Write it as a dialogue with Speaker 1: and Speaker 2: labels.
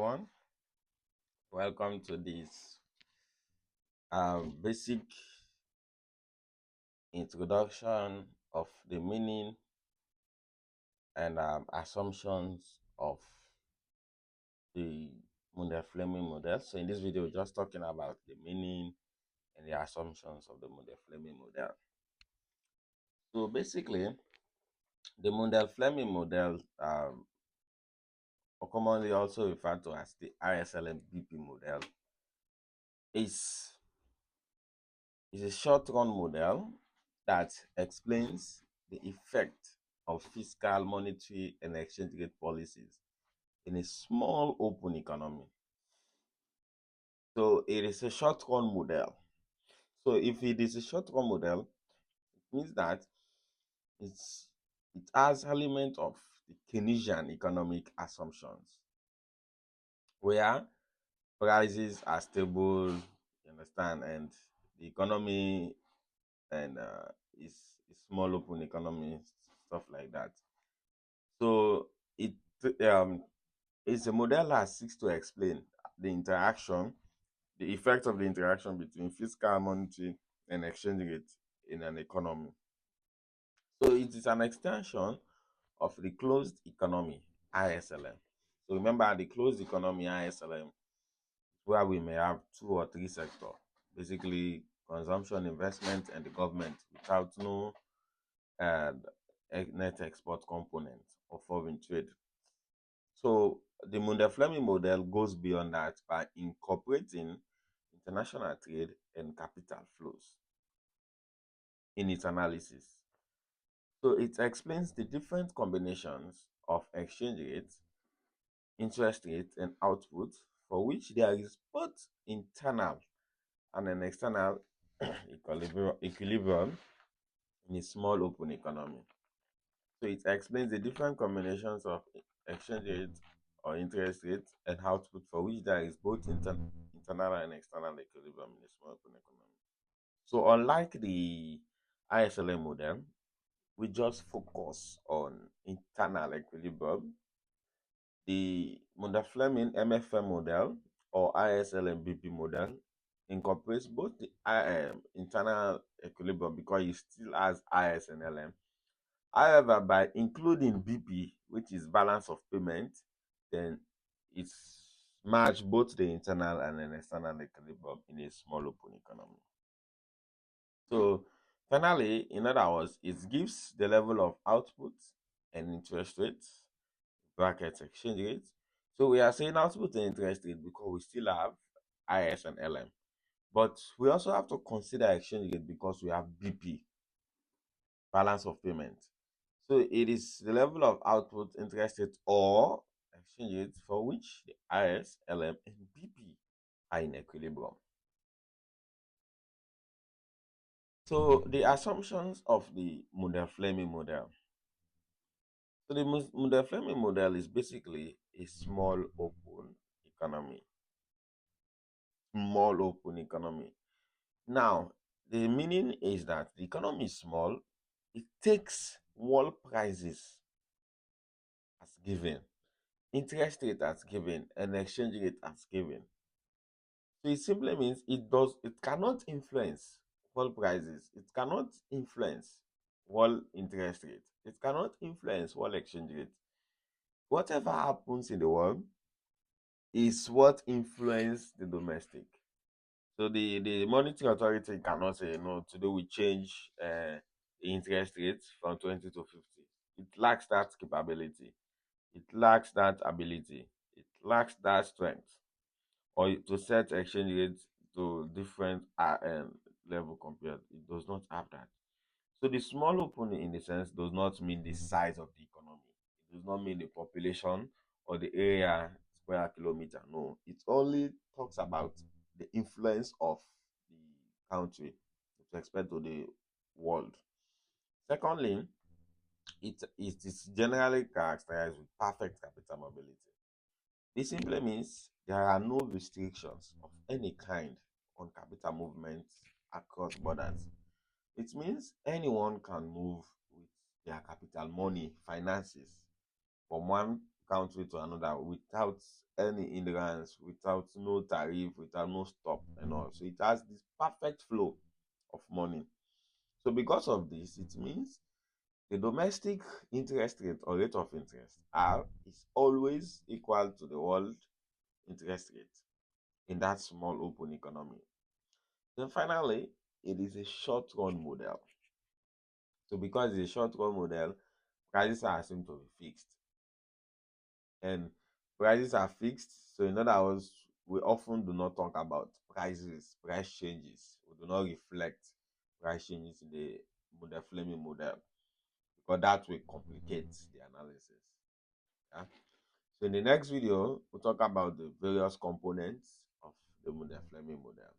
Speaker 1: everyone. Welcome to this basic introduction of the meaning and assumptions of the Mundell-Fleming model. So in this video, we're just talking about the meaning and the assumptions of the Mundell-Fleming model. So basically, the Mundell-Fleming model, or commonly also referred to as the RSLM-BP model, is a short-run model that explains the effect of fiscal, monetary, and exchange rate policies in a small open economy. So it is a short-run model. So if it is a short-run model, it means that it has element of the Keynesian economic assumptions, where prices are stable, you understand, and the economy and is small open economy, stuff like that. So it's a model that seeks to explain the interaction, the effect of the interaction between fiscal, monetary, and exchange rate in an economy. So it is an extension of the closed economy, ISLM. So remember, the closed economy, ISLM, where we may have 2 or 3 sectors, basically consumption, investment, and the government, without no net export component or foreign trade. So the Mundell-Fleming model goes beyond that by incorporating international trade and capital flows in its analysis. So it explains the different combinations of exchange rates, interest rate, and output for which there is both internal and an external equilibrium in a small open economy. So it explains the different combinations of exchange rate or interest rate and output for which there is both internal and external equilibrium in a small open economy. So unlike the ISLM model, we just focus on internal equilibrium. The Mundell-Fleming MFM model or ISLM-BP model incorporates both the internal equilibrium because it still has IS and LM. However, by including BP, which is balance of payment, then it's match both the internal and an external equilibrium in a small open economy. So finally, in other words, it gives the level of output and interest rates, brackets exchange rates. So we are saying output and interest rate because we still have IS and LM. But we also have to consider exchange rate because we have BP, balance of payment. So it is the level of output, interest rate, or exchange rate for which the IS, LM, and BP are in equilibrium. So the assumptions of the Mundell-Fleming model. So the Mundell-Fleming model is basically a small open economy. Small open economy. Now, the meaning is that the economy is small. It takes world prices as given, interest rate as given, and exchange rate as given. So it simply means it cannot influence world prices. It cannot influence world interest rate. It cannot influence world exchange rate. Whatever happens in the world is what influences the domestic. So the monetary authority cannot say, no, today we change the interest rate from 20 to 50. It lacks that capability. It lacks that ability. It lacks that strength. Or to set exchange rates to different level compared. It does not have that. So the small opening in the sense does not mean the size of the economy. It does not mean the population or the area square kilometer. No, it only talks about the influence of the country with respect to the world. Secondly, it is generally characterized with perfect capital mobility. This simply means there are no restrictions of any kind on capital movements across borders. It means anyone can move with their capital, money, finances from one country to another without any hindrance, without no tariff, without no stop and all. So it has this perfect flow of money. So because of this, it means the domestic interest rate or rate of interest R is always equal to the world interest rate in that small open economy. Then finally, it is a short run model. So because it's a short run model, prices are assumed to be fixed. And prices are fixed. So in other words, we often do not talk about price changes. We do not reflect price changes in the Mundell-Fleming model because that will complicate the analysis. Yeah? So in the next video, we'll talk about the various components of the Mundell-Fleming model.